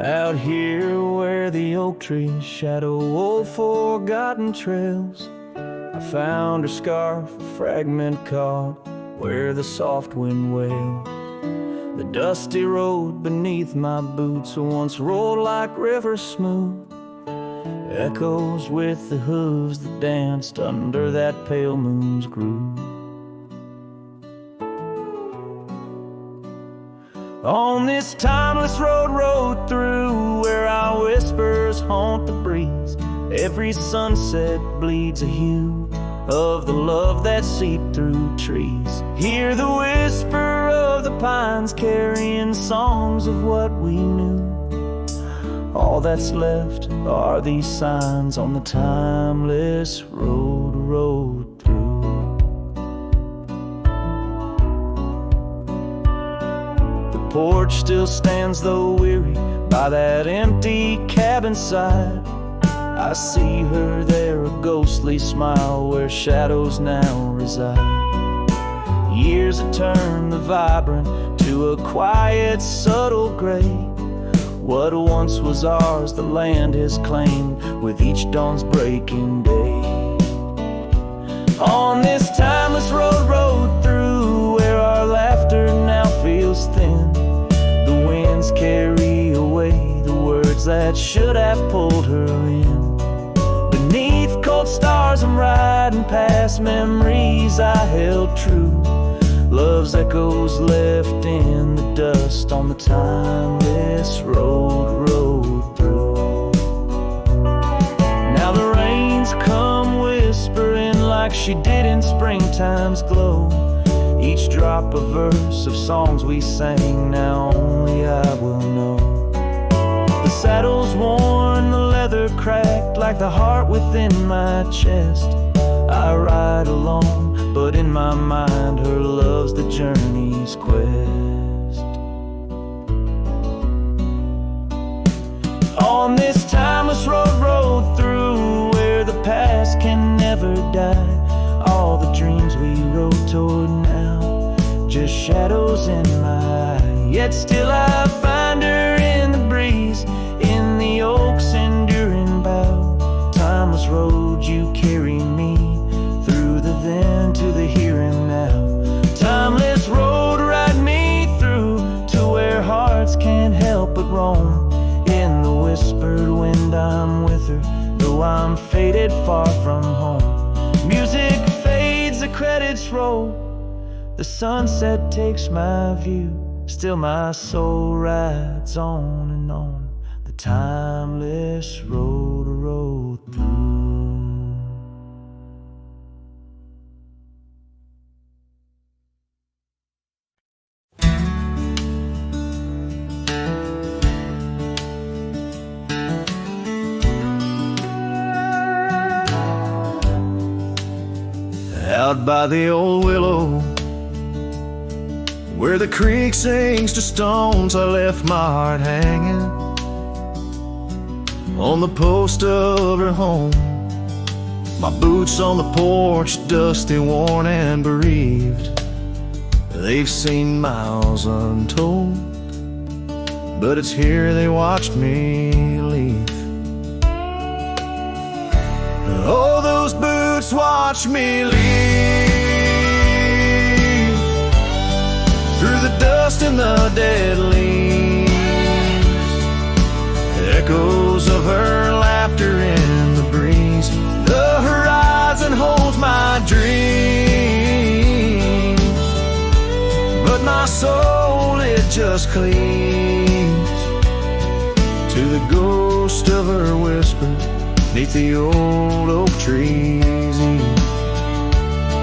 Out here where the oak trees shadow old forgotten trails, I found her scarf, a fragment caught where the soft wind wails. The dusty road beneath my boots once rolled like rivers smooth, echoes with the hooves that danced under that pale moon's groove. On this timeless road rode through, where our whispers haunt the breeze. Every sunset bleeds a hue of the love that seeped through trees. Hear the whisper of the pines carrying songs of what we knew. All that's left are these signs on the timeless road rode through. Porch still stands though weary by that empty cabin side. I see her there, a ghostly smile where shadows now reside. Years have turned the vibrant to a quiet, subtle gray. What once was ours, the land has claimed with each dawn's breaking day. On this timeless road rode through, where our laughter now feels thin. The winds carry away the words that should have pulled her in. Beneath cold stars I'm riding past memories I held true. Love's echoes left in the dust on the timeless road rode through. Now the rains come whispering like she did in springtime's glow. Each drop a verse of songs we sang, now only I will know. The saddle's worn, the leather cracked like the heart within my chest. I ride alone, but in my mind her love's the journey's quest. On this timeless road rode through, where the past can never die. All the dreams we rode toward now, just shadows in my eye. Yet still I find her in the breeze, in the oak's enduring bough. Timeless road, you carry me through the then to the here and now. Timeless road, ride me through to where hearts can't help but roam. In the whispered wind I'm with her, though I'm faded far from home. Music fades, the credits roll, the sunset takes my view. Still my soul rides on and on, the timeless road rode through. Out by the old willow, where the creek sinks to stones, I left my heart hanging on the post of her home. My boots on the porch, dusty, worn and bereaved. They've seen miles untold, but it's here they watched me leave. Oh, those boots watch me leave, through the dust and the dead leaves. Echoes of her laughter in the breeze. The horizon holds my dreams, but my soul, it just cleaves to the ghost of her whisper neath the old oak trees.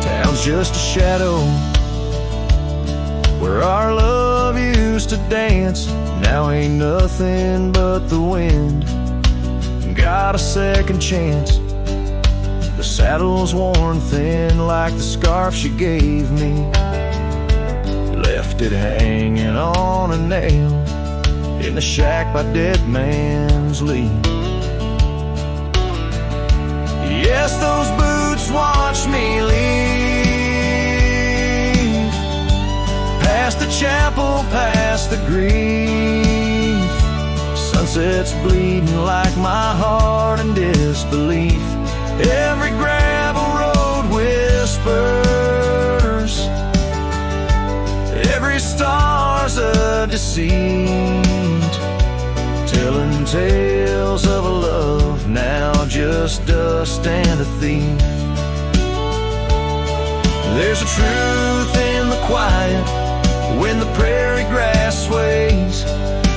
Town's just a shadow where our love used to dance. Now ain't nothing but the wind. Got a second chance. The saddle's worn thin like the scarf she gave me. Left it hanging on a nail in the shack by Dead Man's Leave. Yes, those boots watch me leave, past the chapel, past the grief. sits bleeding like my heart in disbelief. Every gravel road whispers, every star's a deceit, telling tales of a love now just dust and a thief. There's a truth in the quiet when the prairie grass sways,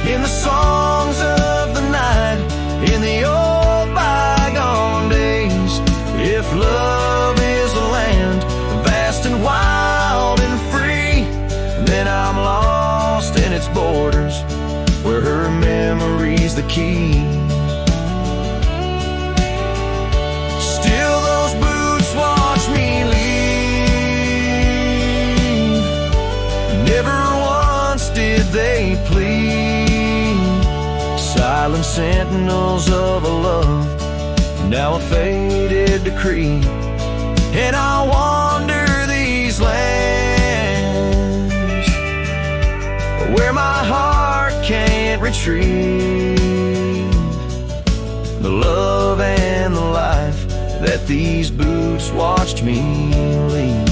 in the songs of the night, in the old bygone days. If love is a land vast and wild and free, then I'm lost in its borders, where her memory's the key. Still those boots watch me leave, never once did they plead. Silent sentinels of a love, now a faded decree. And I wander these lands where my heart can't retrieve the love and the life that these boots watched me leave.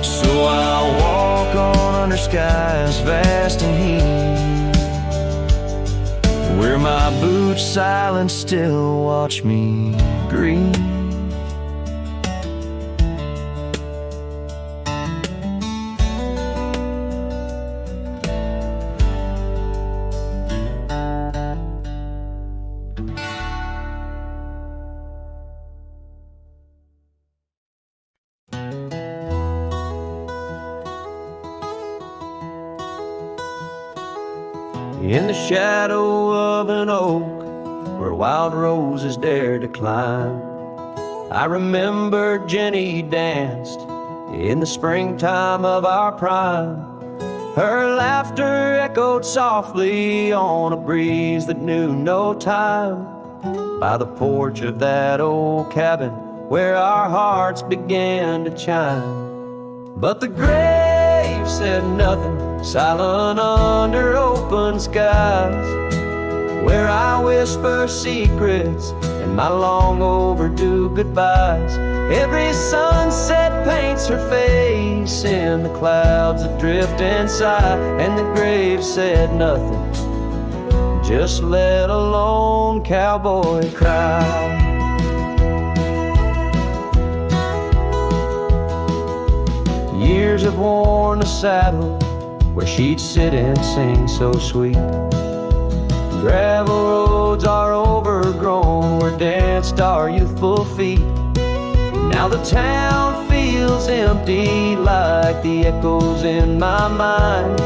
So I'll walk on under skies vast and heat, where my boots silent still watch me grieve. In the shadow of an oak where wild roses dare to climb, I remember Jenny danced in the springtime of our prime. Her laughter echoed softly on a breeze that knew no time, by the porch of that old cabin where our hearts began to chime. But the grave said nothing, silent under open skies, where I whisper secrets and my long overdue goodbyes. Every sunset paints her face in the clouds that drift and sigh, and the grave said nothing, just let a lone cowboy cry. Years have worn the saddle where she'd sit and sing so sweet. Gravel roads are overgrown where danced our youthful feet. Now the town feels empty like the echoes in my mind,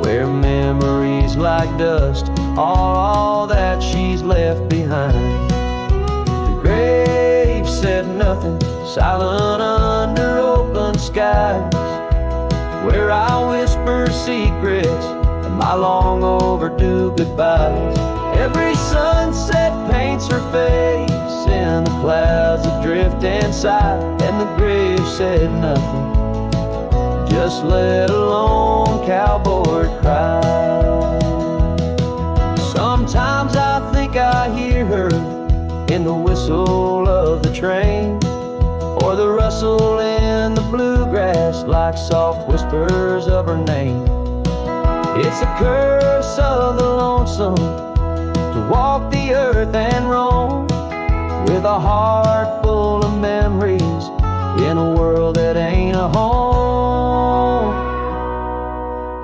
where memories like dust are all that she's left behind. The grave said nothing, silent under open skies, where I whisper secrets and my long overdue goodbyes. Every sunset paints her face in the clouds that drift and sigh, and the grave said nothing, just let a lone cowboy cry. Sometimes I think I hear her in the whistle of the train, or the rustle in the bluegrass like soft whispers of her name. It's a curse of the lonesome to walk the earth and roam, with a heart full of memories in a world that ain't a home.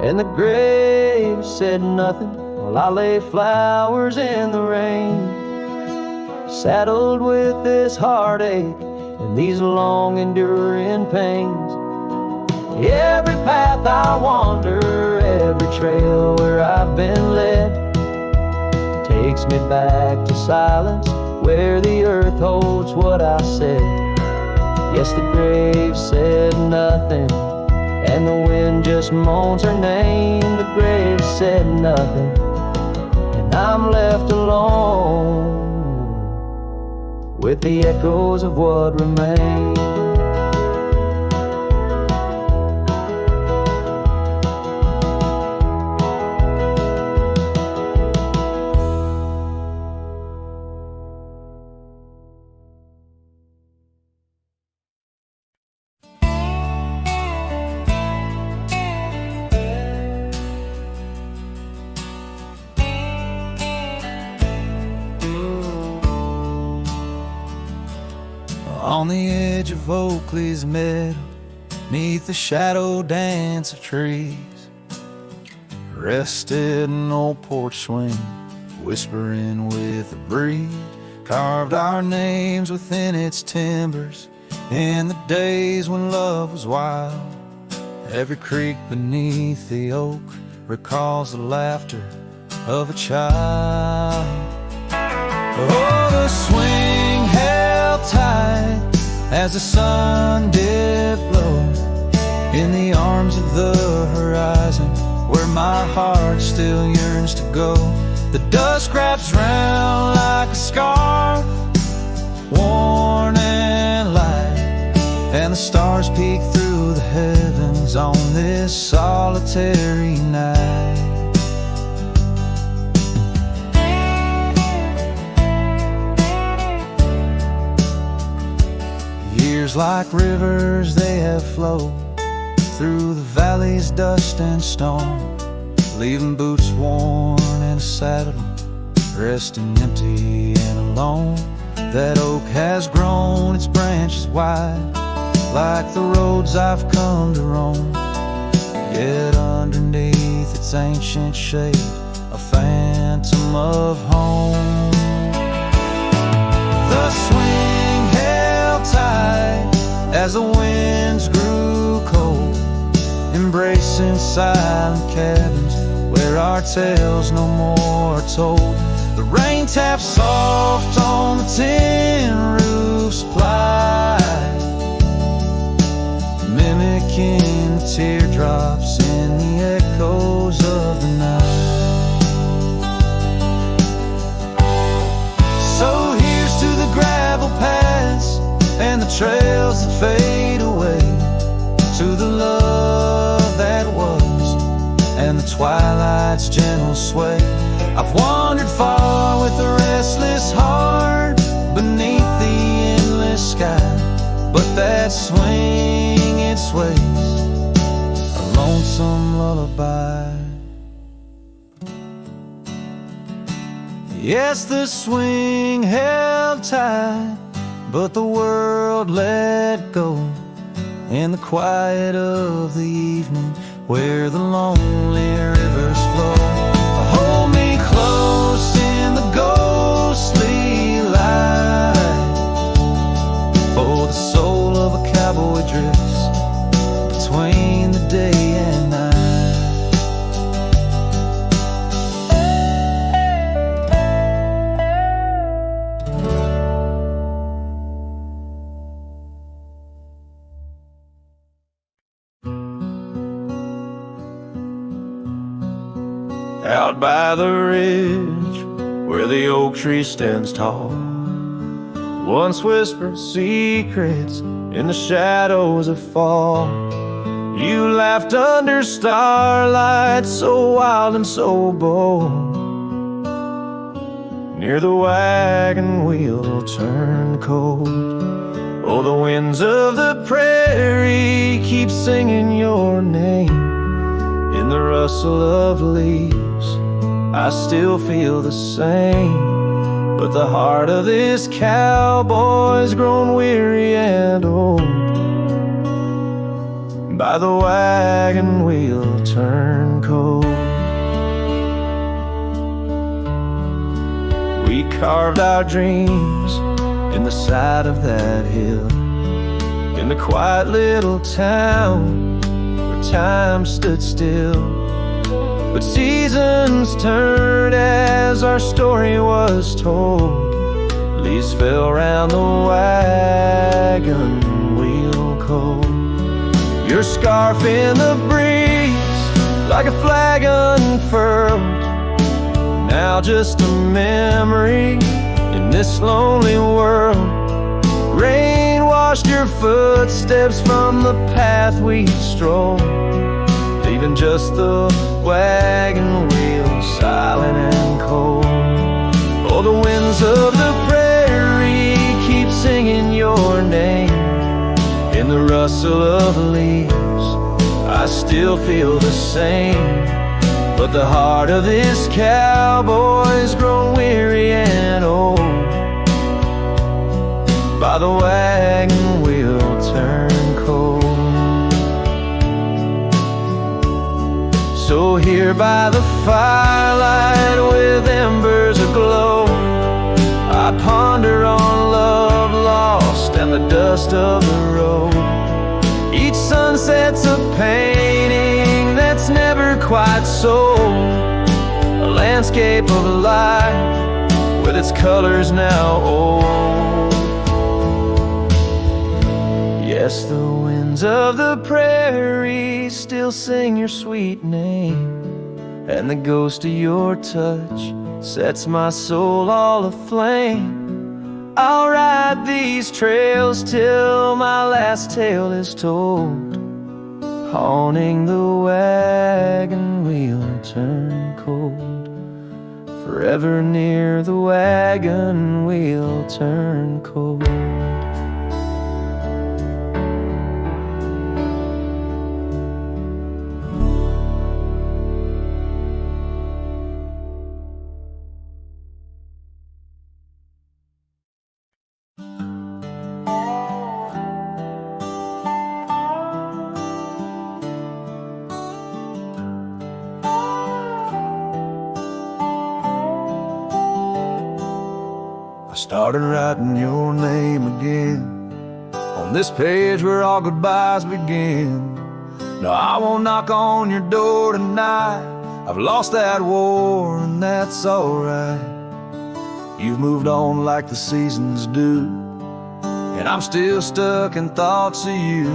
And the grave said nothing while I lay flowers in the rain, saddled with this heartache and these long enduring pains. Every path I wander, every trail where I've been led, takes me back to silence where the earth holds what I said. Yes, the grave said nothing, and the wind just moans her name. The grave said nothing, and I'm left alone with the echoes of what remains. On the edge of Oakley's meadow, neath the shadow dance of trees, rested an old porch swing, whispering with the breeze. Carved our names within its timbers, in the days when love was wild. Every creek beneath the oak recalls the laughter of a child. Oh, the swing held tight as the sun dipped low in the arms of the horizon, where my heart still yearns to go. The dusk wraps round like a scarf, worn and light, and the stars peek through the heavens on this solitary night. Years like rivers they have flowed through the valley's dust and stone, leaving boots worn and a saddle, resting empty and alone. That oak has grown its branches wide, like the roads I've come to roam. Yet underneath its ancient shade, a phantom of home. The swing held tight as the winds grew cold, embracing silent cabins where our tales no more are told. The rain taps soft on the tin roof's ply, mimicking the teardrops in the echoes of the night. So here's to the gravel paths and the trails that fade away, to the love that was and the twilight's gentle sway. I've wandered far with a restless heart beneath the endless sky, but that swing, it sways, a lonesome lullaby. Yes, the swing held tight, but the world let go in the quiet of the evening, where the lonely rivers flow. Hold me close in the ghostly light, for the soul of a cowboy drifts between the day and night. Out by the ridge where the oak tree stands tall, once whispered secrets in the shadows of fall. You laughed under starlight so wild and so bold. Near the wagon wheel turned cold. Oh, the winds of the prairie keep singing your name. In the rustle of leaves I still feel the same, but the heart of this cowboy's grown weary and old. By the wagon wheel turned cold. We carved our dreams in the side of that hill, in the quiet little town where time stood still. But seasons turned as our story was told. Leaves fell round the wagon wheel cold. Your scarf in the breeze like a flag unfurled, now just a memory in this lonely world. Rain washed your footsteps from the path we strolled, leaving just the wagon wheel silent and cold. Oh, the winds of the prairie keep singing your name. In the rustle of leaves I still feel the same, but the heart of this cowboy's grown weary and old. by the wagon wheel turn cold. So here by the firelight with embers aglow, I ponder on love lost and the dust of the road. Each sunset's a painting that's never quite sold, a landscape of life with its colors now old. Yes, the winds of the prairie still sing your sweet name, and the ghost of your touch sets my soul all aflame. I'll ride these trails till my last tale is told, haunting the wagon wheel turn cold. Forever near the wagon wheel turn cold. I started writing your name again on this page where all goodbyes begin. No, I won't knock on your door tonight. I've lost that war and that's alright. You've moved on like the seasons do, and I'm still stuck in thoughts of you.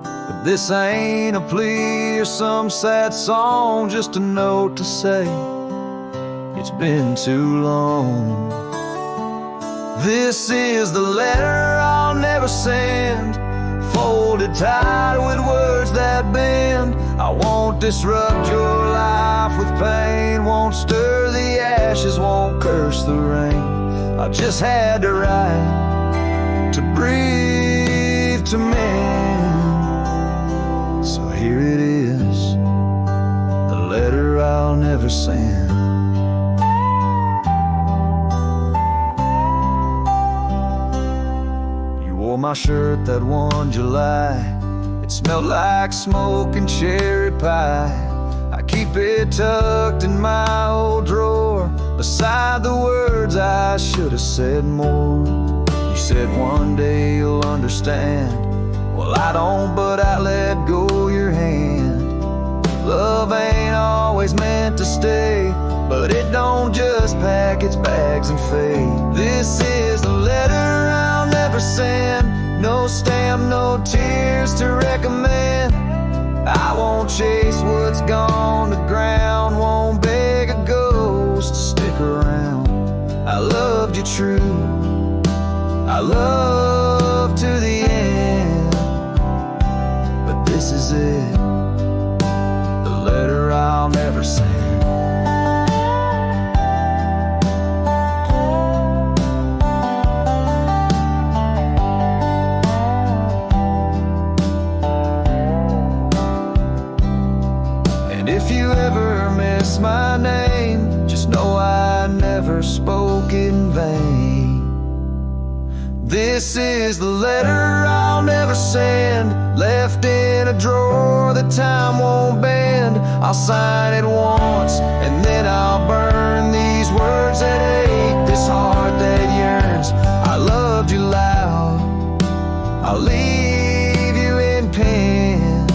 But this ain't a plea or some sad song, just a note to say it's been too long. This is the letter I'll never send, folded tight with words that bend. I won't disrupt your life with pain, won't stir the ashes, won't curse the rain. I just had to write, to breathe, to mend. So here it is, the letter I'll never send. My shirt that one July, it smelled like smoke and cherry pie. I keep it tucked in my old drawer, beside the words I should have said more. You said one day you'll understand. Well, I don't, but I let go your hand. Love ain't always meant to stay, but it don't just pack its bags and fade. This is the letter I'll never send, no stamp, no tears to recommend. I won't chase what's gone to ground, won't beg a ghost to stick around. I loved you true, I love to the end, but this is it, the letter I'll never send. If you ever miss my name, just know I never spoke in vain. This is the letter I'll never send, left in a drawer that time won't bend. I'll sign it once and then I'll burn these words that ache, this heart that yearns. I loved you loud, I'll leave you in pen.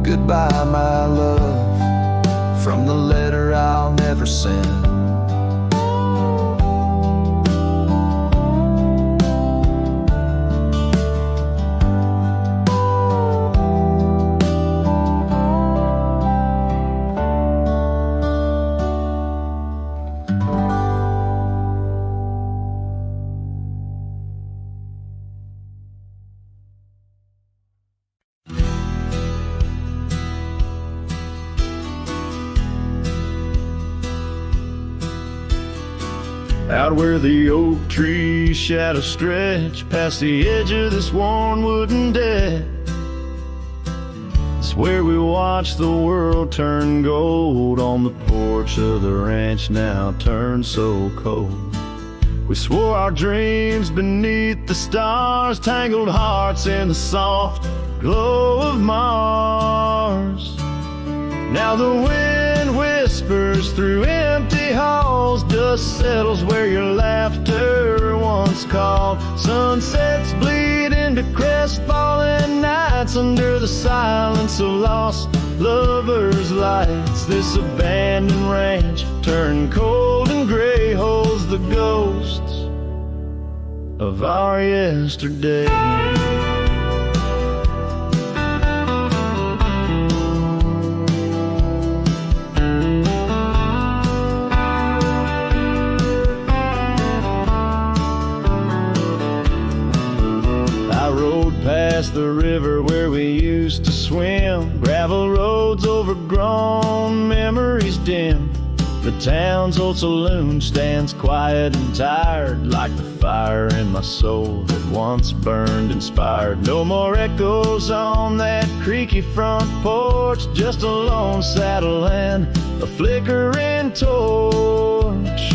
Goodbye, my love, from the letter I'll never send. Out where the oak tree shadows stretch past the edge of this worn wooden deck, it's where we watch the world turn gold on the porch of the ranch now turned so cold. We swore our dreams beneath the stars, tangled hearts in the soft glow of Mars. Now the wind whispers through empty halls, dust settles where your laughter once called. Sunsets bleed into crestfallen nights under the silence of lost lovers' lights. This abandoned ranch turned cold and gray holds the ghosts of our yesterday. Past the river where we used to swim, gravel roads overgrown, memories dim. The town's old saloon stands quiet and tired, like the fire in my soul that once burned inspired. No more echoes on that creaky front porch, just a lone saddle and a flickering torch.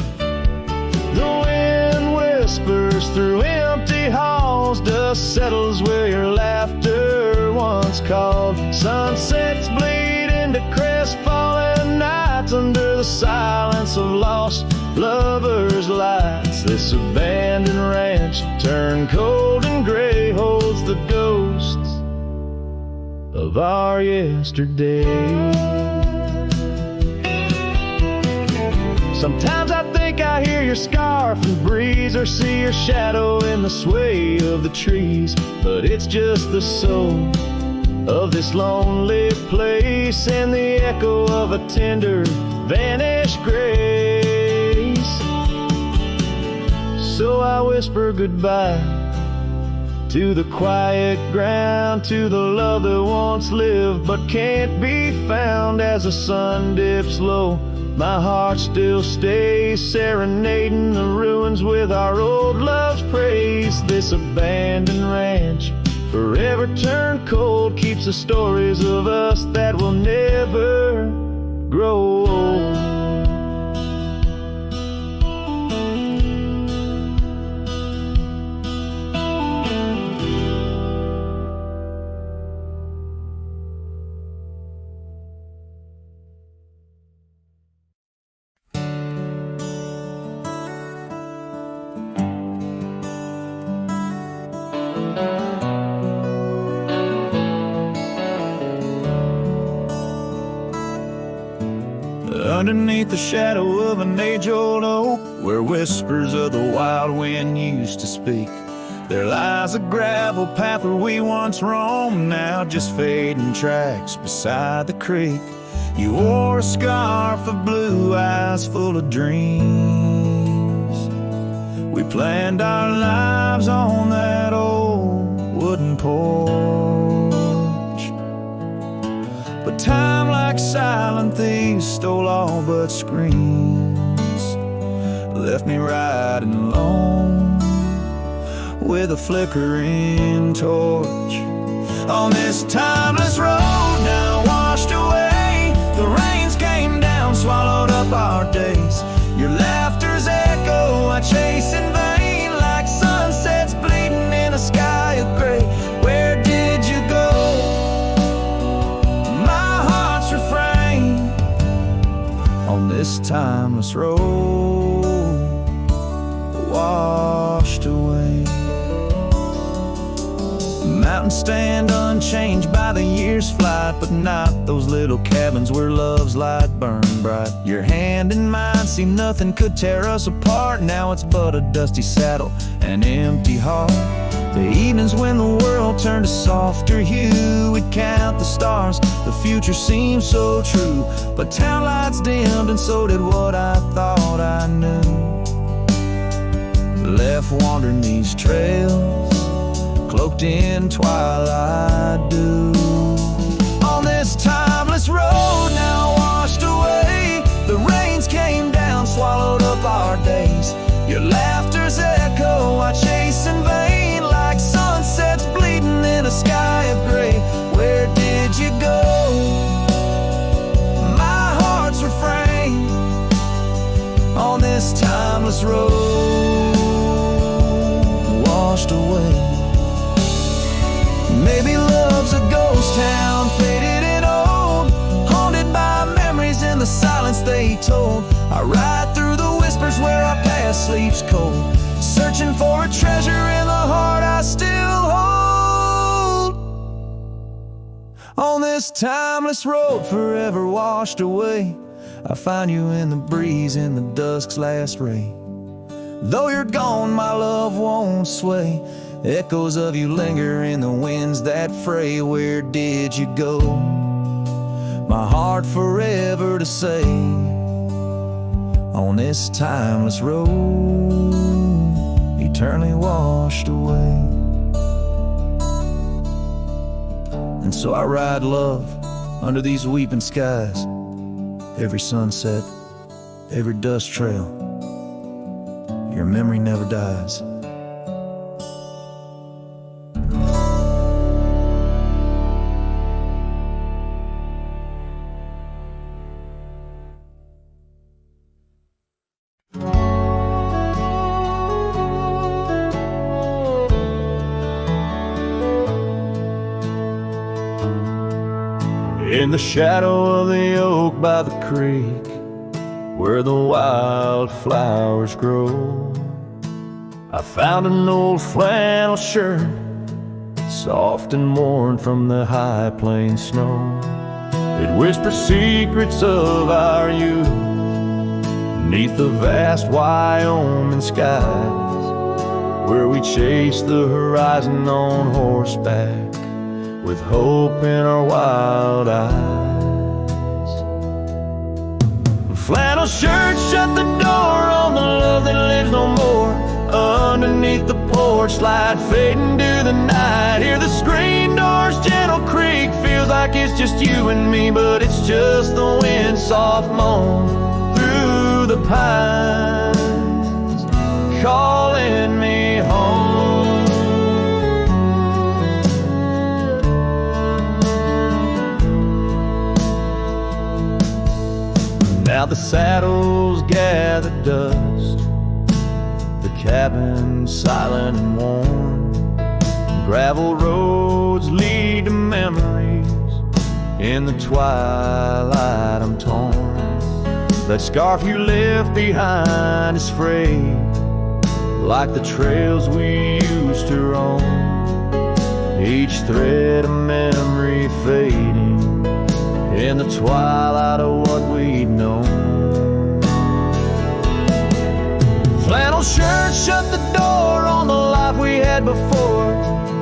The wind whispers through empty halls, dust settles where your laughter once called. Sunsets bleed into crestfallen nights under the silence of lost lovers' lights. This abandoned ranch turned cold and gray holds the ghosts of our yesterday. Sometimes I think I hear your scarf and breeze, or see your shadow in the sway of the trees. But it's just the soul of this lonely place and the echo of a tender vanished grace. So I whisper goodbye to the quiet ground, to the love that once lived but can't be found. As the sun dips low, my heart still stays serenading the ruins with our old love's praise. This abandoned ranch, forever turned cold, keeps the stories of us that will never grow old. Underneath the shadow of an age-old oak, where whispers of the wild wind used to speak, there lies a gravel path where we once roamed, now just fading tracks beside the creek. You wore a scarf of blue eyes full of dreams. We planned our lives on that old wooden porch. But time, like silent thieves, stole all but screams, left me riding alone with a flickering torch. On this timeless road now washed away, the rains came down, swallowed up our days. Your laughter's echo I chase in vain, like sunsets bleeding in a sky of gray. Where did you go? My heart's refrain on this timeless road washed away. Mountains stand unchanged by the year's flight, but not those little cabins where love's light burned bright. Your hand in mine, see nothing could tear us apart. Now it's but a dusty saddle, an empty heart. The evenings when the world turned a softer hue, we'd count the stars, the future seemed so true. But town lights dimmed and so did what I thought I knew. Left wandering these trails, cloaked in twilight dew. On this timeless road now washed away, the rains came down, swallowed up our days. Your laughter's echo I chase in vain, like sunsets bleeding in a sky of gray. Where did you go? My heart's refrain on this timeless road washed away. Maybe love's a ghost town, faded and old, haunted by memories in the silence they told. I ride through the whispers where our past sleeps cold, searching for a treasure in the heart I still hold. On this timeless road forever washed away, I find you in the breeze in the dusk's last ray. Though you're gone, my love won't sway. Echoes of you linger in the winds that fray. Where did you go? My heart forever to say. On this timeless road, eternally washed away. And so I ride love under these weeping skies. Every sunset, every dust trail, your memory never dies. In the shadow of the oak by the creek, where the wildflowers grow, I found an old flannel shirt, soft and worn from the high plains snow. It whispers secrets of our youth, neath the vast Wyoming skies, where we chased the horizon on horseback, with hope in our wild eyes. Flannel shirt shut the door on the love that lives no more. Underneath the porch, slide fading to the night. Hear the screen doors, gentle creak. Feels like it's just you and me, but it's just the wind soft moan through the pines, calling me home. Now the saddles gather dust, the cabin silent and warm. Gravel roads lead to memories, in the twilight I'm torn. That scarf you left behind is frayed, like the trails we used to roam. Each thread a memory fading, in the twilight of what we'd known. Flannel shirt shut the door on the life we had before.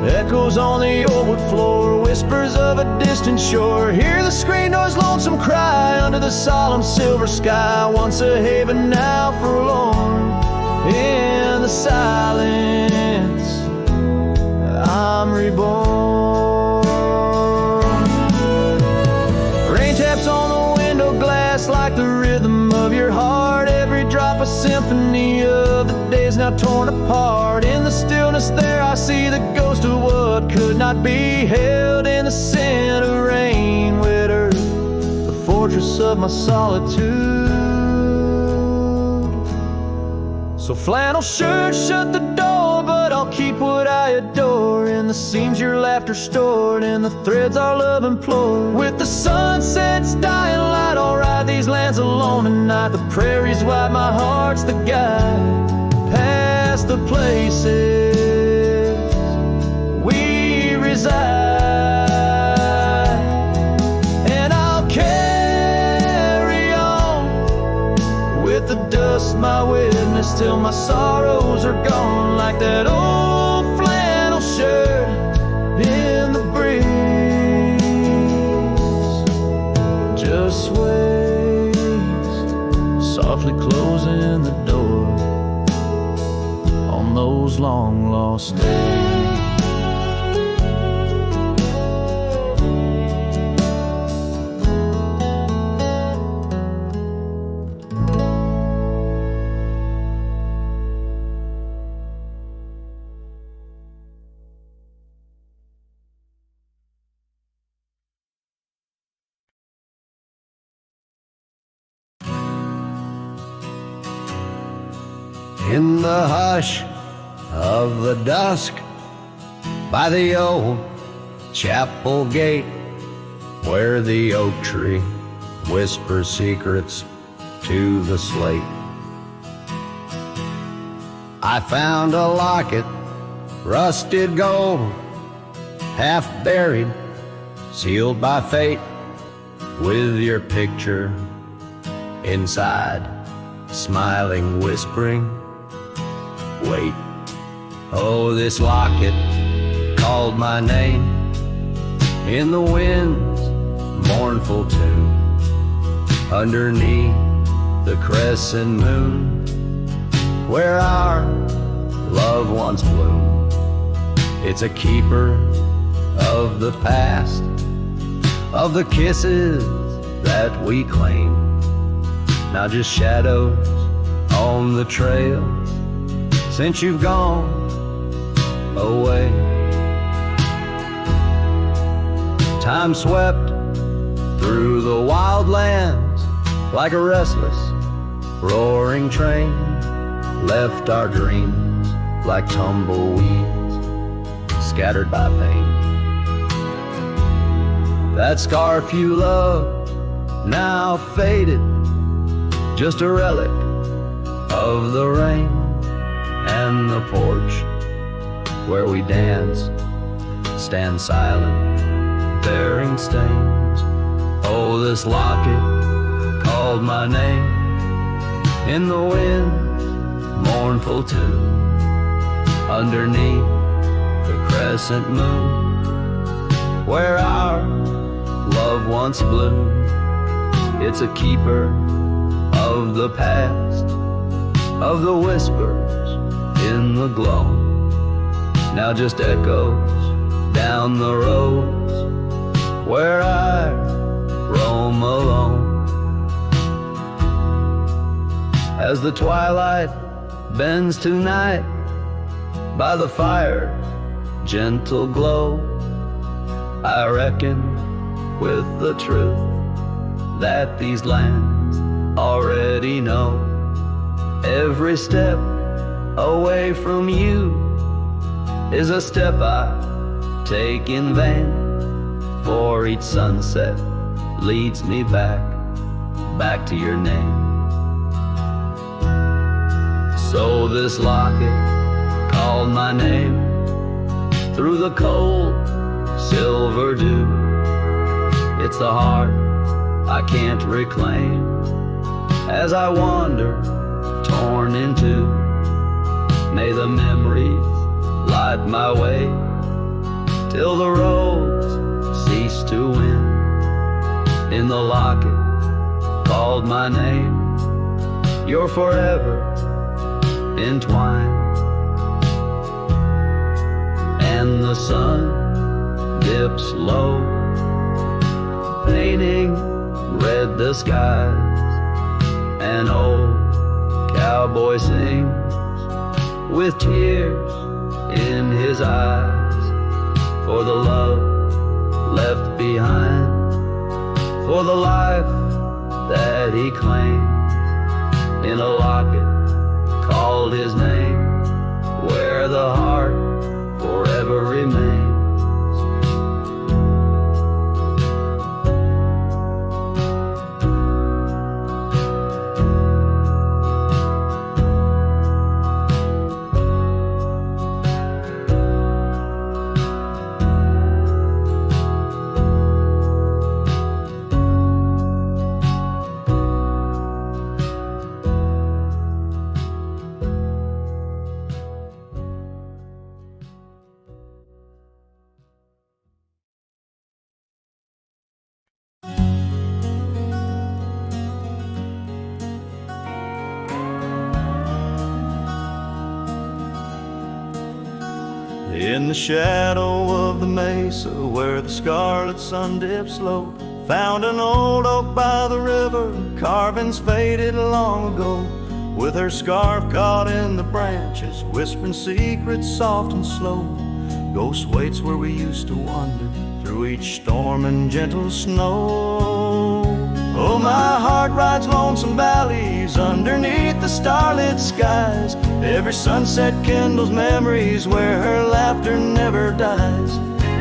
Echoes on the old wood floor, whispers of a distant shore. Hear the screen door's lonesome cry under the solemn silver sky. Once a haven, now forlorn. In the silence, I'm reborn. Rain taps on the window glass like the rhythm of your heart. Every drop a symphony of the days now torn apart. In the stillness there I see the ghost of what could not be held. In the scent of rain, wet earth, the fortress of my solitude. So flannel shirt shut the door, but I'll keep what I adore. In the seams your laughter stored, in the threads our love implored. With the sunset's dying light, I'll ride these lands alone tonight. The prairie's wide, my heart's the guide, past the places we reside. And I'll carry on with the dust my witness till my sorrows are gone. Like that old flannel shirt in the breeze, just sways, softly closing the door on those long lost days. In the hush of the dusk by the old chapel gate, where the oak tree whispers secrets to the slate. I found a locket, rusted gold, half buried, sealed by fate, with your picture inside, smiling, whispering, wait. Oh, this locket called my name in the wind's mournful tune, underneath the crescent moon, where our love once bloomed. It's a keeper of the past, of the kisses that we claim, now just shadows on the trail since you've gone away. Time swept through the wild lands like a restless, roaring train, left our dreams like tumbleweeds scattered by pain. That scarf you loved, now faded, just a relic of the rain, and the porch where we danced stand silent, bearing stains. Oh, this locket called my name in the wind's mournful tune, underneath the crescent moon, where our love once bloomed. It's a keeper of the past, of the whispers in the glow, now just echoes down the roads where I roam alone. As the twilight bends to night by the fire's gentle glow, I reckon with the truth that these lands already know. Every step away from you is a step I take in vain, for each sunset leads me back to your name. So this locket called my name through the cold silver dew. It's the heart I can't reclaim as I wander torn in two. May the memories light my way till the roads cease to win. In the locket called my name, you're forever entwined. And the sun dips low, painting red the skies. An old cowboy sings with tears in his eyes, for the love left behind, for the life that he claims. In a locket called his name, where the heart forever remains. In the shadow of the mesa where the scarlet sun dips low, found an old oak by the river, carvings faded long ago. With her scarf caught in the branches, whispering secrets soft and slow. Ghost waits where we used to wander through each storm and gentle snow. Oh, my heart rides lonesome valleys underneath the starlit skies. Every sunset kindles memories where her laughter never dies.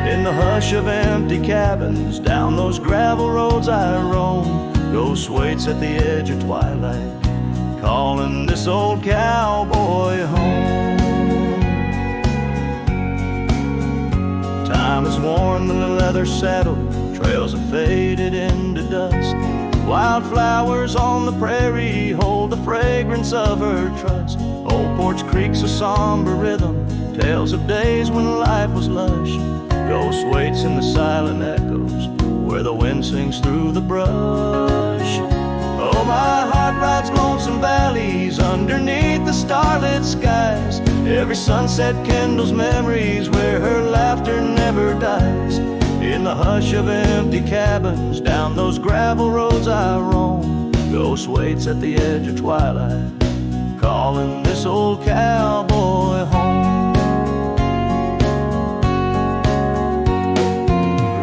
In the hush of empty cabins, down those gravel roads I roam, ghost waits at the edge of twilight, calling this old cowboy home. Time has worn the leather saddle, trails have faded into dust. Wildflowers on the prairie hold the fragrance of her trust. Old Porch Creek's a somber rhythm, tales of days when life was lush. Ghost waits in the silent echoes where the wind sings through the brush. Oh, my heart rides lonesome valleys underneath the starlit skies. Every sunset kindles memories where her laughter never dies. In the hush of empty cabins, down those gravel roads I roam, ghost waits at the edge of twilight, calling this old cowboy home.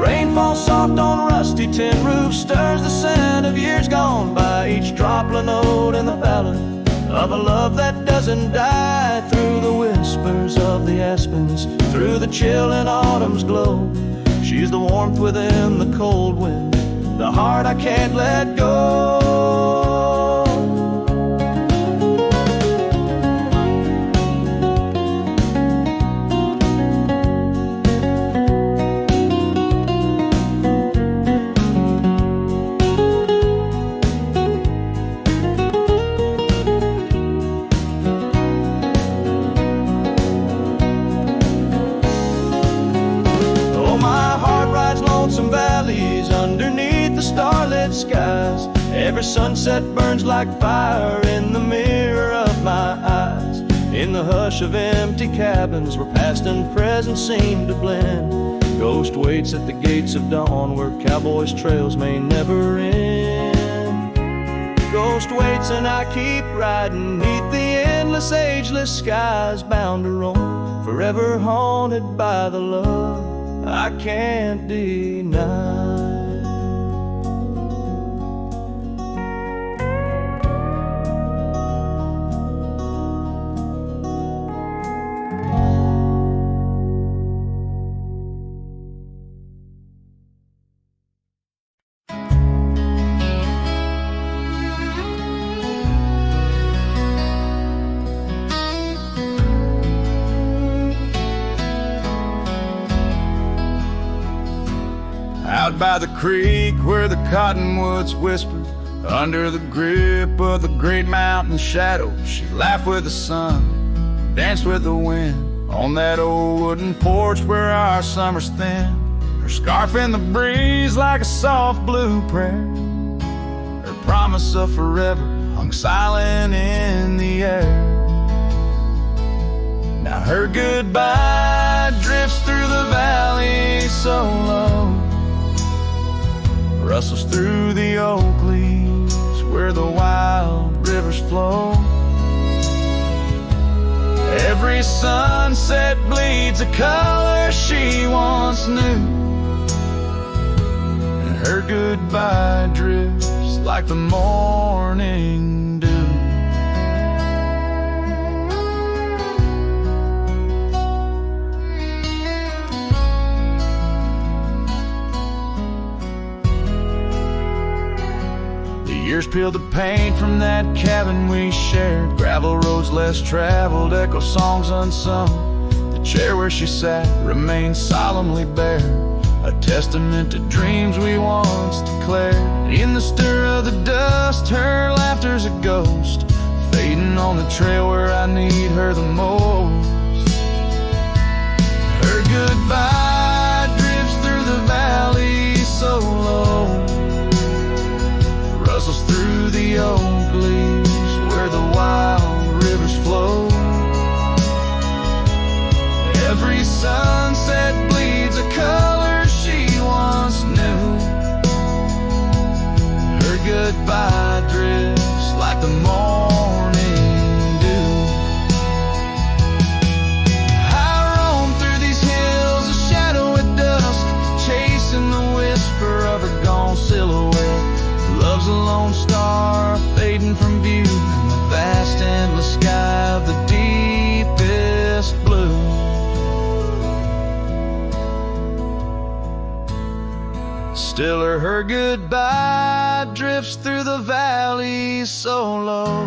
Rain falls soft on rusty tin roofs, stirs the scent of years gone by. Each droplet note in the ballad of a love that doesn't die. Through the whispers of the aspens, through the chill in autumn's glow, she's the warmth within the cold wind, the heart I can't let go. Underneath the starlit skies, every sunset burns like fire in the mirror of my eyes. In the hush of empty cabins where past and present seem to blend, ghost waits at the gates of dawn where cowboys' trails may never end. Ghost waits and I keep riding neath the endless ageless skies, bound to roam, forever haunted by the love I can't deny. Out by the creek where the cottonwoods whispered, under the grip of the great mountain shadow, she laughed with the sun, danced with the wind, on that old wooden porch where our summers thin. Her scarf in the breeze like a soft blue prayer, her promise of forever hung silent in the air. Now her goodbye drifts through the valley so low, rustles through the oak leaves where the wild rivers flow. Every sunset bleeds a color she once knew, and her goodbye drifts like the morning dew. Years peeled the paint from that cabin we shared, gravel roads less traveled, echo songs unsung. The chair where she sat remained solemnly bare, a testament to dreams we once declared. In the stir of the dust, her laughter's a ghost, fading on the trail where I need her the most. Her goodbye drifts through the valley so low, rustles through the oak leaves where the wild rivers flow. Every sunset bleeds a color she once knew, her goodbye drifts like the morning dew. Still her goodbye drifts through the valley so low,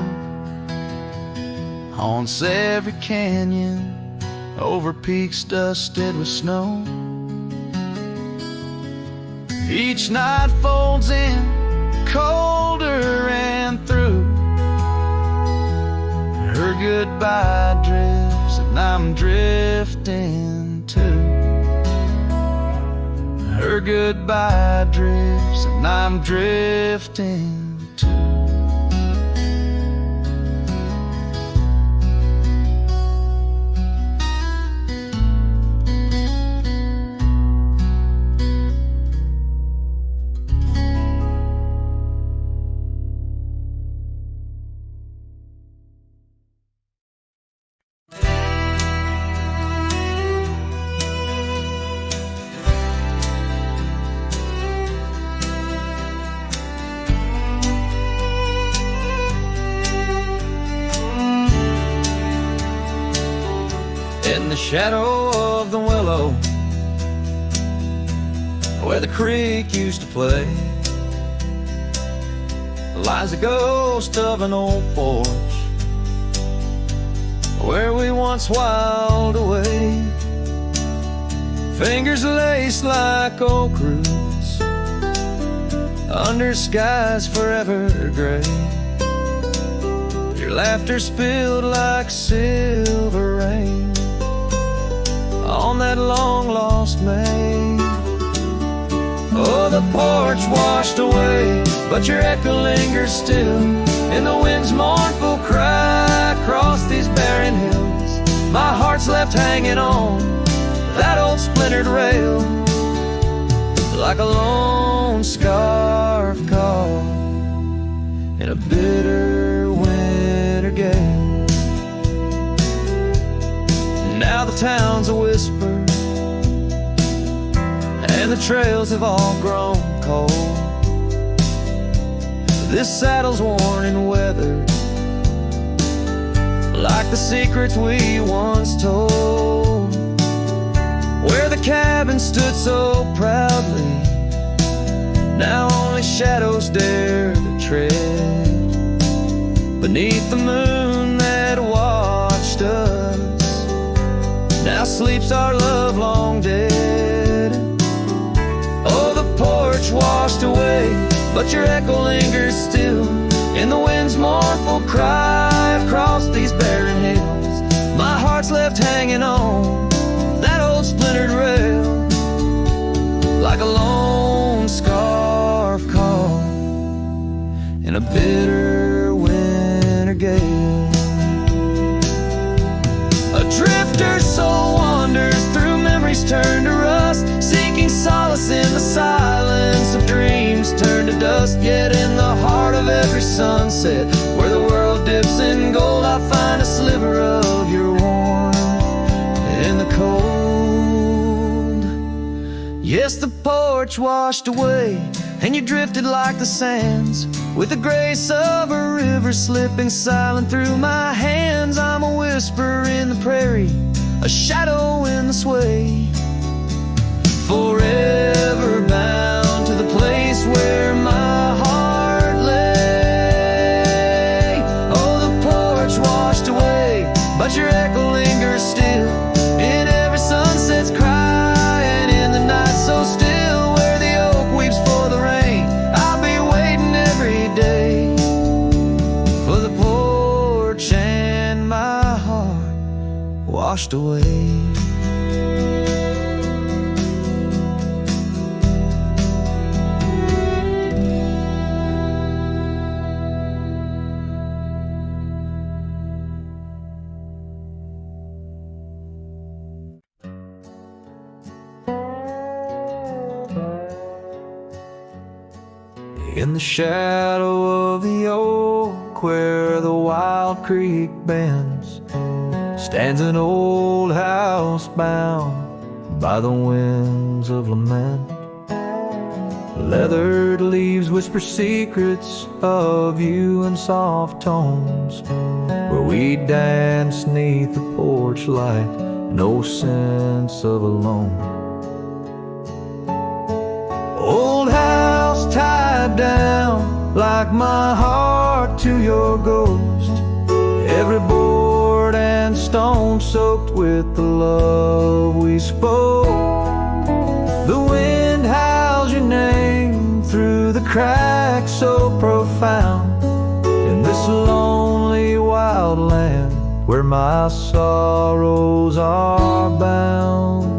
haunts every canyon, over peaks dusted with snow. Each night folds in colder and through, her goodbye drifts and I'm drifting too. Her goodbye drifts and I'm drifting too. In the shadow of the willow, where the creek used to play, lies a ghost of an old porch where we once whiled away. Fingers laced like oak roots under skies forever gray. Your laughter spilled like silver rain on that long-lost May. Oh, the porch washed away, but your echo lingers still in the wind's mournful cry across these barren hills. My heart's left hanging on that old splintered rail like a lone scarf caught in a bitter winter gale. Now the town's a whisper and the trails have all grown cold. This saddle's worn and weathered like the secrets we once told. Where the cabin stood so proudly, now only shadows dare to tread beneath the moon that watched us. Now sleeps our love long dead. Oh, the porch washed away, but your echo lingers still in the wind's mournful cry across these barren hills. My heart's left hanging on that old splintered rail like a lone scarf caught in a bitter winter gale. A drifter's soul wanders through memories turned to rust, seeking solace in the silence of dreams turned to dust. Yet in the heart of every sunset, where the world dips in gold, I find a sliver of your warmth in the cold. Yes, the porch washed away, and you drifted like the sands, with the grace of a river slipping silent through my hands. I'm a whisper in the prairie, a shadow in the sway, forever bound to the place where my heart lay. Oh, the porch washed away, but your echo lingers still in every sunset's cry, and in the night so still where the oak weeps for the rain. I'll be waiting every day for the porch and my heart washed away. In the shadow of the oak where the wild creek bends, stands an old house bound by the winds of lament. Leathered leaves whisper secrets of you in soft tones, where we dance 'neath the porch light, no sense of alone. Old house tied down like my heart to your ghost. Every board and stone soaked with the love we spoke. The wind howls your name through the cracks so profound in this lonely wild land where my sorrows are bound.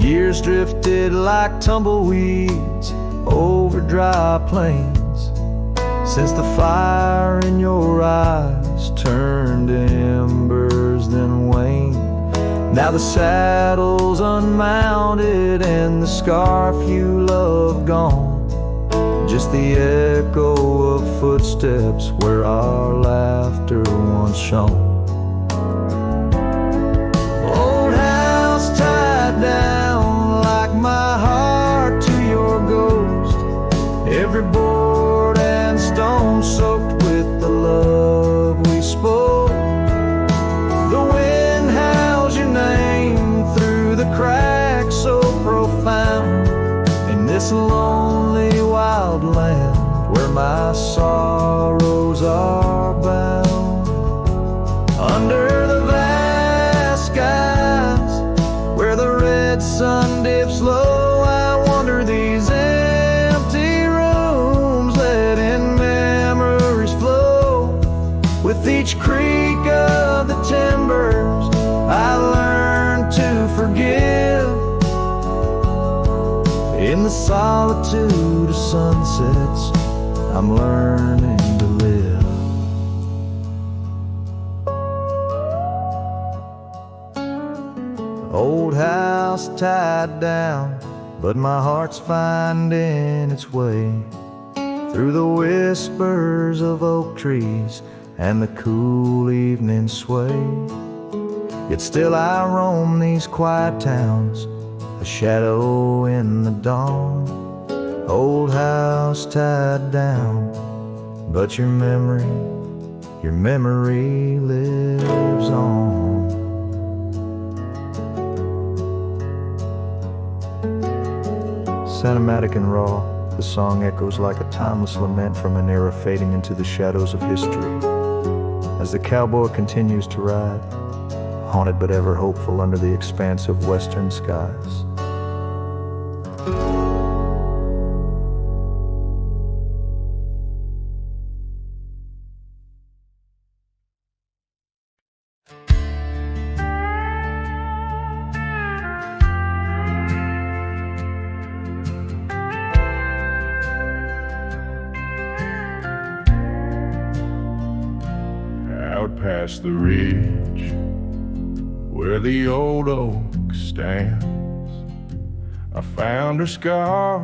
Years drifted like tumbleweeds over dry plains since the fire in your eyes turned to embers then waned. Now the saddle's unmounted and the scarf you love gone, just the echo of footsteps where our laughter once shone. Old house tied down like my heart to your ghost. Every board and stone soaked with the love we spoke. The wind howls your name through the cracks so profound in this lonely wild land where my sorrows are bound. Under the vast skies where the red sun dips low, I wander these empty rooms, letting memories flow. With each creak of the timbers, I learn to forgive. In the solitude of sunsets, I'm learning to live. Old house tied down, but my heart's finding its way through the whispers of oak trees and the cool evening sway. Yet still I roam these quiet towns, a shadow in the dawn. Old house tied down, but your memory lives on. Cinematic and raw, the song echoes like a timeless lament from an era fading into the shadows of history. As the cowboy continues to ride, haunted but ever hopeful under the expanse of western skies. Out past the ridge where the old oak stands, I found her scarf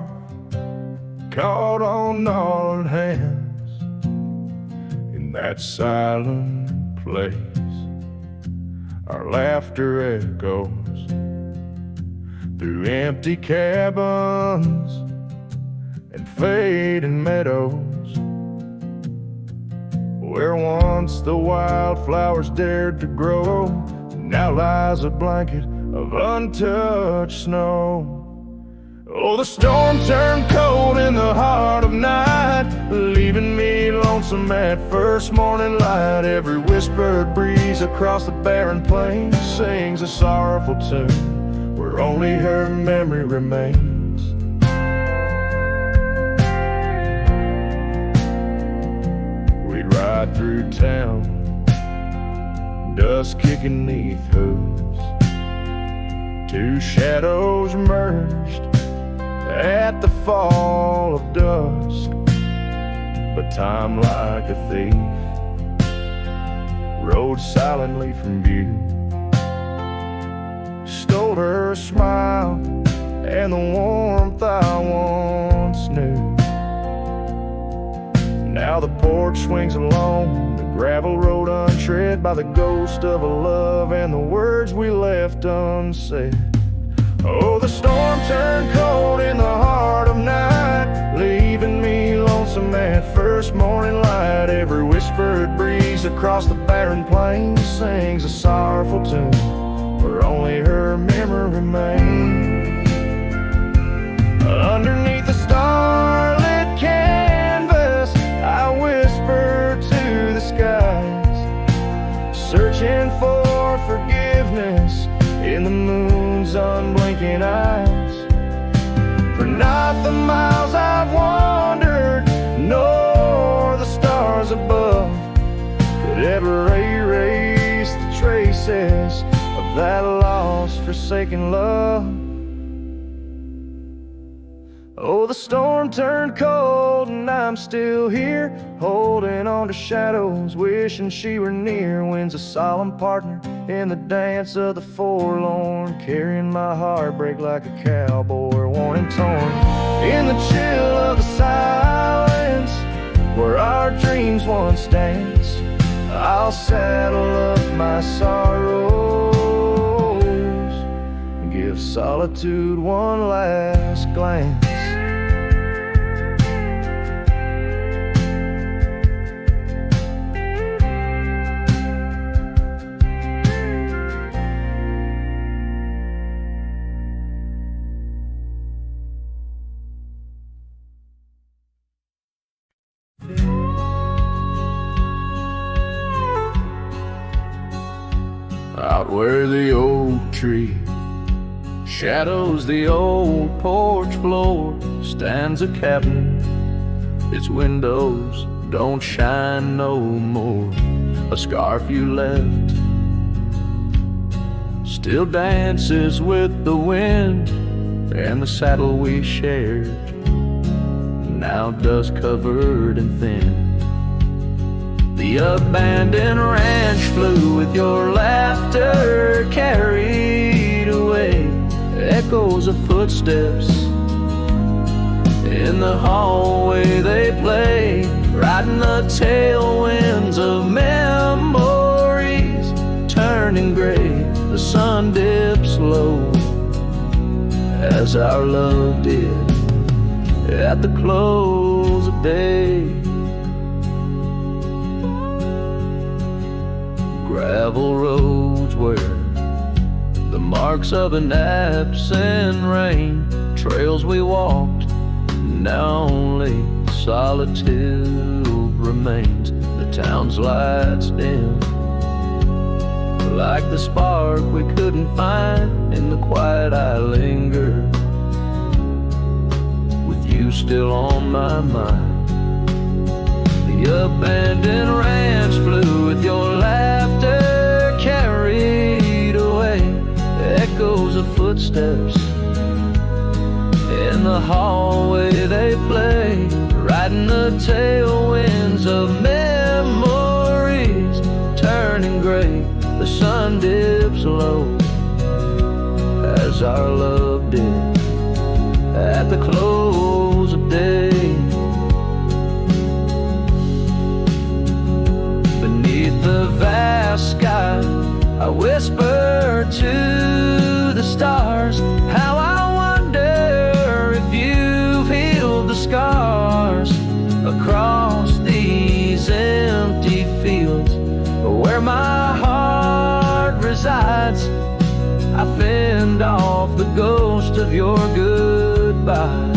caught on gnarled hands. In that silent place, our laughter echoes through empty cabins and fading meadows, where once the wildflowers dared to grow, now lies a blanket of untouched snow. Oh, the storm turned cold in the heart of night, leaving me lonesome at first morning light. Every whispered breeze across the barren plains sings a sorrowful tune where only her memory remains. We'd ride through town, dust kicking neath hooves, two shadows merged at the fall of dusk. But time, like a thief, rode silently from view, stole her smile and the warmth I once knew. Now the porch swings along the gravel road untread by the ghost of a love and the words we left unsaid. Oh, the storm turned cold in the heart of night, leaving me lonesome at first morning light. Every whispered breeze across the barren plains sings a sorrowful tune where only her memory remains. Underneath the stars blinking eyes. For not the miles I've wandered, nor the stars above could ever erase the traces of that lost, forsaken love. Oh, the storm turned cold and I'm still here, holding on to shadows, wishing she were near. Wind's a solemn partner in the dance of the forlorn, carrying my heartbreak like a cowboy, worn and torn. In the chill of the silence, where our dreams once danced, I'll saddle up my sorrows and give solitude one last glance. Out where the oak tree shadows the old porch floor stands a cabin. Its windows don't shine no more. A scarf you left still dances with the wind, and the saddle we shared, now dust covered and thin. The abandoned ranch flew with your laughter carried away. Echoes of footsteps in the hallway they play, riding the tailwinds of memories turning gray. The sun dips low as our love did at the close of day. Gravel roads where the marks of an absent rain, trails we walked, now only solitude remains. The town's lights dim, like the spark we couldn't find. In the quiet I linger, with you still on my mind. The abandoned ranch flew with your laughter carried away. Echoes of footsteps in the hallway they play, riding the tailwinds of memories turning gray. The sun dips low as our love did at the close of day. The vast sky, I whisper to the stars, how I wonder if you've healed the scars across these empty fields where my heart resides. I fend off the ghost of your goodbye.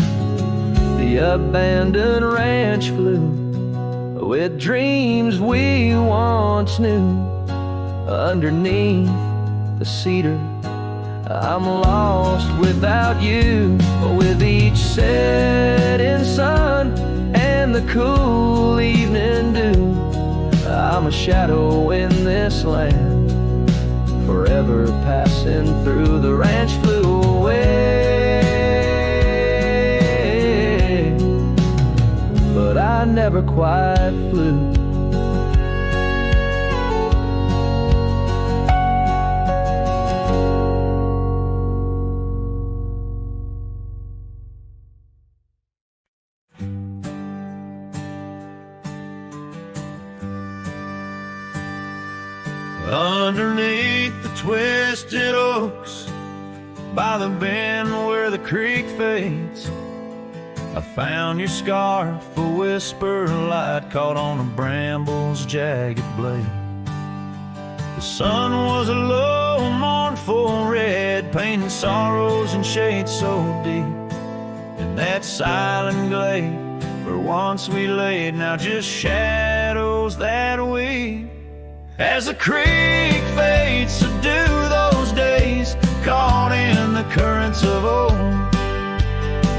The abandoned ranch flew with dreams we once knew. Underneath the cedar, I'm lost without you. With each setting sun and the cool evening dew, I'm a shadow in this land, forever passing through. The ranch flew away, but I never quite flew. Underneath the twisted oaks, by the bend where the creek fades, I found your scarf, a whisper of light caught on a bramble's jagged blade. The sun was a low, mournful red, painting sorrows in shades so deep. In that silent glade where once we laid, now just shadows that weep. As the creek fades, so do those days, caught in the currents of old.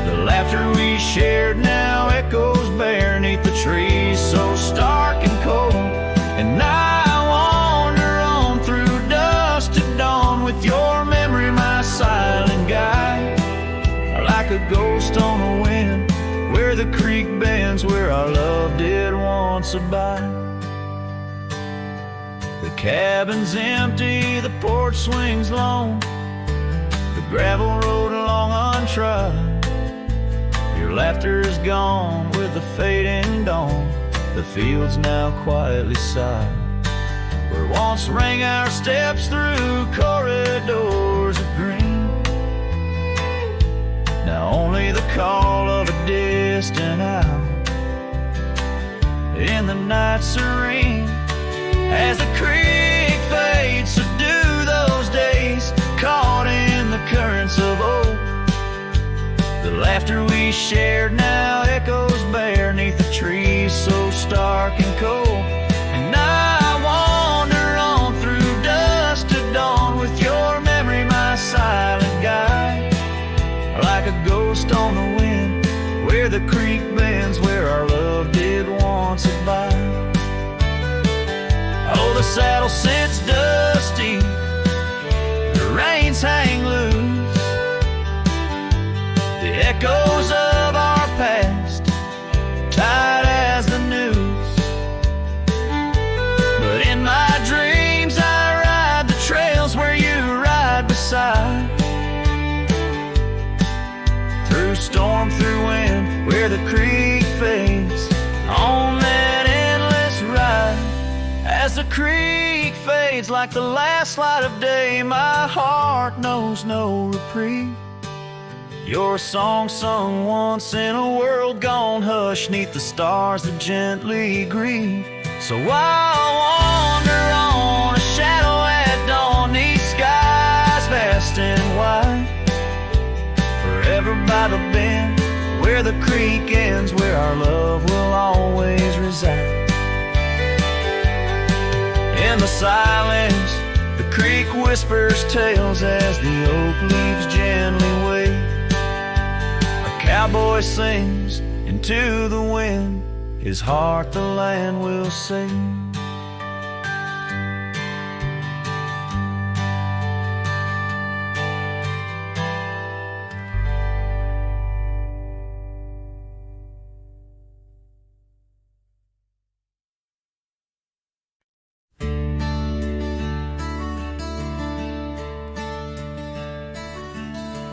The laughter we shared now echoes beneath the trees so stark and cold. And I wander on through dusk to dawn with your memory, my silent guide, like a ghost on the wind where the creek bends, where our love did once abide. The cabin's empty, the porch swings long, the gravel road long untrod. Your laughter is gone with the fading dawn. The fields now quietly sigh, where once rang our steps through corridors of green. Now only the call of a distant owl in the night serene. As the creek fades, so do those days caught in the currents of old. The laughter we shared now echoes beneath the trees so stark and cold. And I wander on through dusk to dawn with your memory, my silent guide, like a ghost on the wind where the creek bends, where our love did once abide. Oh, the saddle sits dusty, the reins hang loose, the echoes of our past tight as the news. But in my dreams I ride the trails where you ride beside, through storm, through wind, where the creek fades on that endless ride. As the creek fades like the last light of day, my heart knows no reprieve. Your song sung once in a world gone hush, 'neath the stars that gently grieve. So I'll wander on, a shadow at dawn, 'neath skies vast and wide, forever by the bend where the creek ends, where our love will always reside. In the silence, the creek whispers tales as the oak leaves gently wave. A cowboy sings into the wind, his heart the land will sing.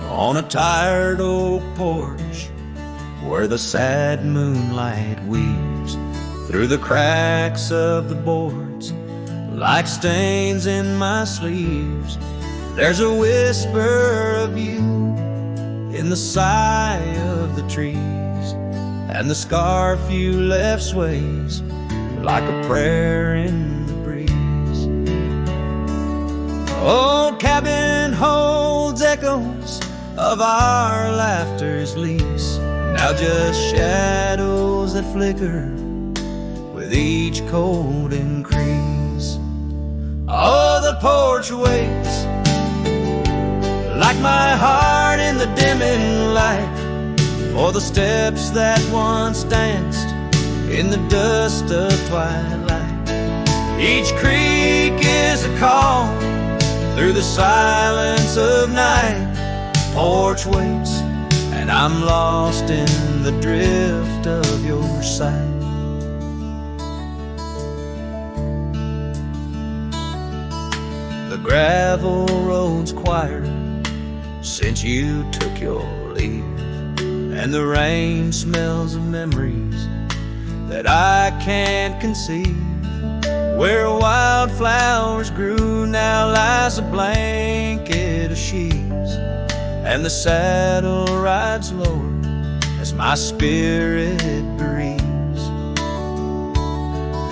On a tired oak porch, where the sad moonlight weaves through the cracks of the boards like stains in my sleeves, there's a whisper of you in the sigh of the trees, and the scarf you left sways like a prayer in the breeze. Old cabin holds echoes of our laughter's lease, now just shadows that flicker with each cold increase. Oh, the porch waits like my heart in the dimming light, for the steps that once danced in the dust of twilight. Each creek is a call through the silence of night. Porch waits, and I'm lost in the drift of your sight. The gravel road's quieter since you took your leave, and the rain smells of memories that I can't conceive. Where wildflowers grew now lies a blanket of sheaves, and the saddle rides lower as my spirit breathes.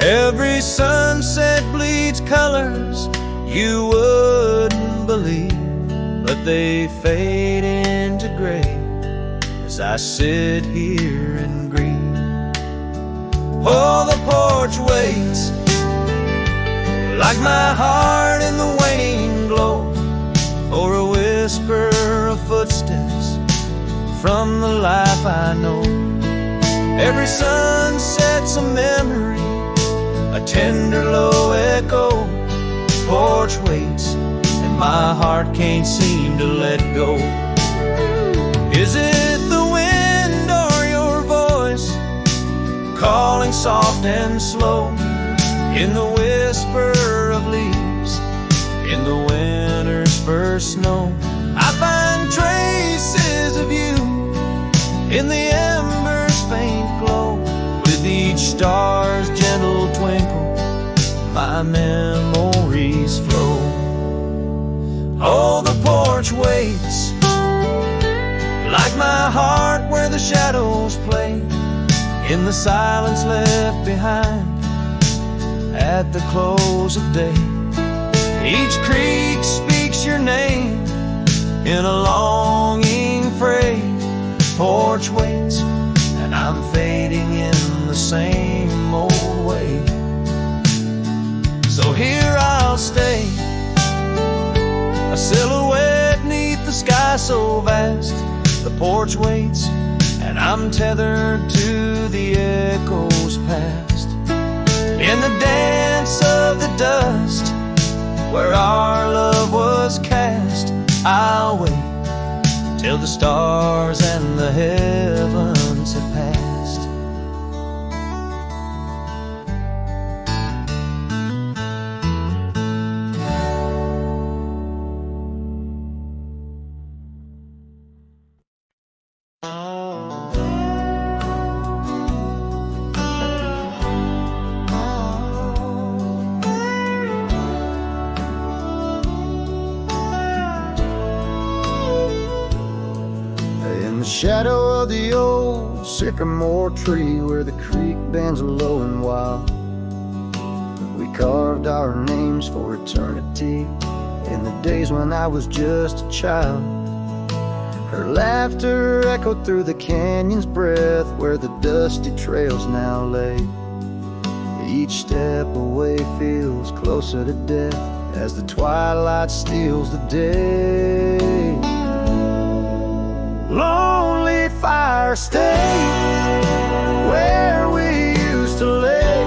Every sunset bleeds colors you wouldn't believe, but they fade into gray as I sit here and grieve. Oh, the porch waits like my heart in the waning glow for a whisper of footsteps from the life I know. Every sunset's a memory, a tender low echo. Porch waits and my heart can't seem to let go. Is it the wind or your voice calling soft and slow in the whisper of leaves in the winter's first snow? I find traces of you in the embers' faint glow. With each star's gentle twinkle, my memories flow. Oh, the porch waits, like my heart where the shadows play, in the silence left behind at the close of day. Each creek speaks your name in a longing freight. Porch waits, and I'm fading in the same old way. So here I'll stay, a silhouette neath the sky so vast. The porch waits, and I'm tethered to the echoes past. In the dance of the dust, where our love was cast, I'll wait till the stars and the heavens have passed. Shadow of the old sycamore tree where the creek bends low and wild, we carved our names for eternity in the days when I was just a child. Her laughter echoed through the canyon's breath where the dusty trails now lay. Each step away feels closer to death as the twilight steals the day. Lonely fire stay where we used to lay,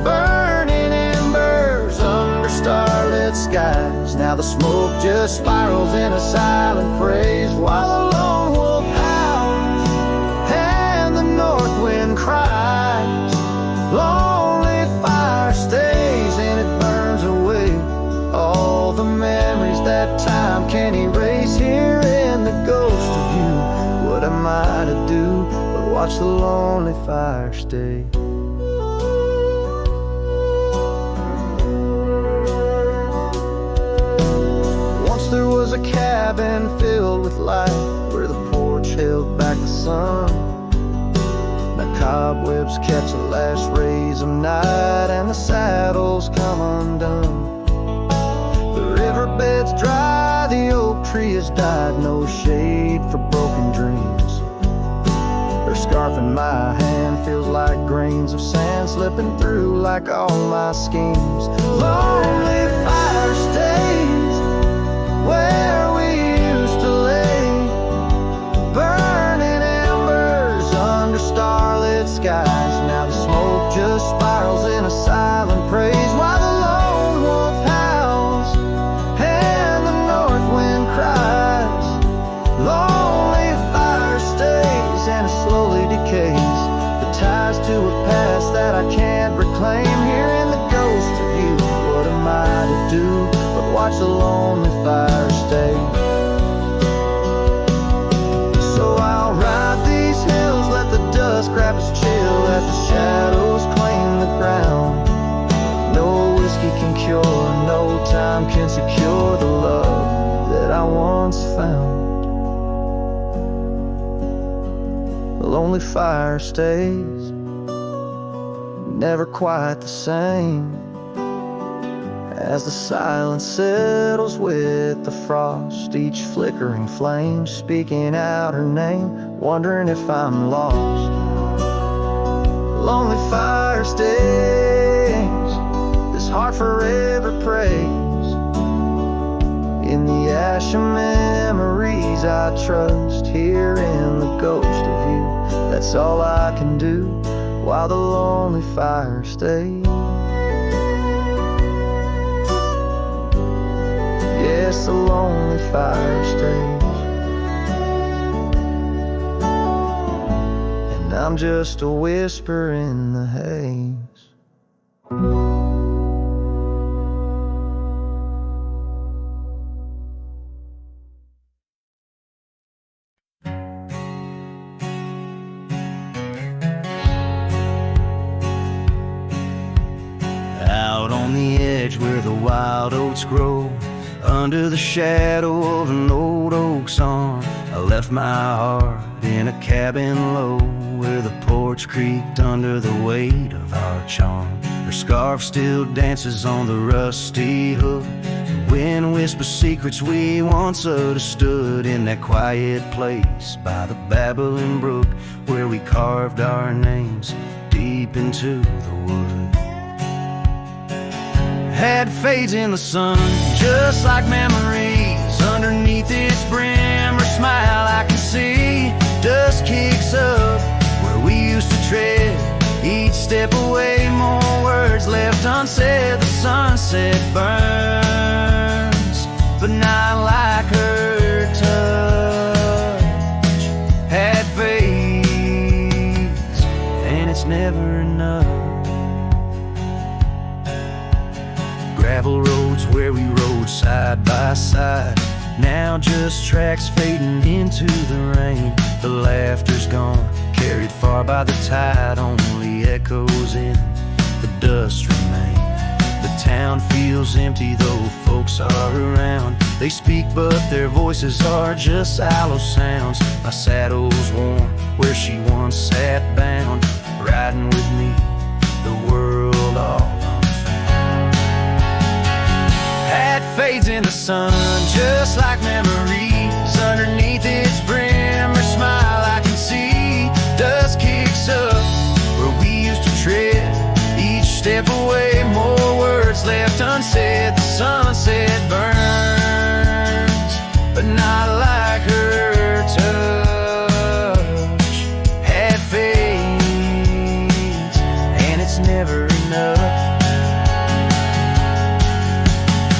burning embers under starlit skies. Now the smoke just spirals in a silent praise while the lone wolf howls and the north wind cries. Lonely fire stays and it burns away all the memories that time can't erase. Here in the ghost of you, what am I to do but watch the lonely fire stay? Once there was a cabin filled with light where the porch held back the sun. The cobwebs catch the last rays of night and the saddles come undone. The riverbed's dry, the oak tree has died, no shade for broken dreams. Her scarf in my hand feels like grains of sand slipping through like all my schemes. Lonely fire stays where we used to lay, burning embers under starlit skies. Now the smoke just spirals in a silent praise while the lone wolf howls and the north wind cries. Lonely fire stays and it slowly decays. The ties to a past that I can't reclaim. Here in the ghost of you, what am I to do but watch the lonely fire stay? So I'll ride these hills, let the dust grab its chill as the shadows claim the ground. No whiskey can cure, no time can secure the love that I once found. The lonely fire stays, never quite the same, as the silence settles with the frost. Each flickering flame speaking out her name, wondering if I'm lost. Lonely fire stays, this heart forever prays in the ash of memory I trust here in the ghost of you. That's all I can do while the lonely fire stays. Yes, the lonely fire stays. And I'm just a whisper in the haze. Out on the edge where the wild oats grow, under the shadow of an old oak's arm, I left my heart in a cabin low, where the porch creaked under the weight of our charm. Her scarf still dances on the rusty hook. The wind whispers secrets we once understood, in that quiet place by the babbling brook, where we carved our names deep into the wood. Had fades in the sun, just like memories. Underneath its brim, her smile I can see. Dust kicks up where we used to tread. Each step away, more words left unsaid. The sunset burns, but not like her touch. Had fades, and it's never enough. Gravel roads where we rode side by side, now just tracks fading into the rain. The laughter's gone, carried far by the tide, only echoes in the dust remain. The town feels empty though folks are around. They speak but their voices are just hollow sounds. My saddle's warm where she once sat bound, riding with me the world all fades in the sun, just like memories. Underneath its brim, her smile I can see. Dust kicks up where we used to tread. Each step away, more words left unsaid. The sunset burns, but not like her touch. Had fades, and it's never enough.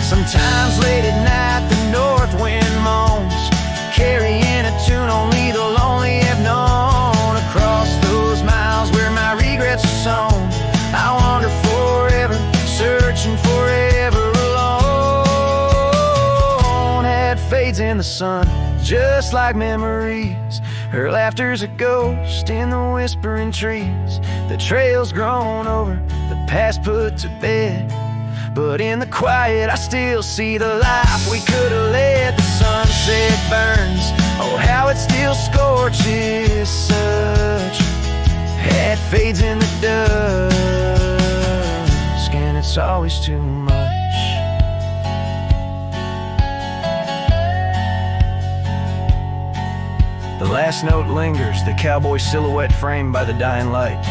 Sometimes late at night the north wind moans, carrying a tune only the lonely have known. Across those miles where my regrets are sown, I wander forever, searching forever alone. Had fades in the sun, just like memories. Her laughter's a ghost in the whispering trees. The trail's grown over, the past put to bed, but in the quiet I still see the life we could have led. The sunset burns, oh how it still scorches such. Had fades in the dusk, and it's always too much. The last note lingers, the cowboy silhouette framed by the dying light.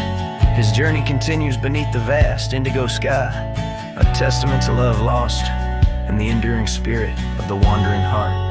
His journey continues beneath the vast indigo sky, a testament to love lost and the enduring spirit of the wandering heart.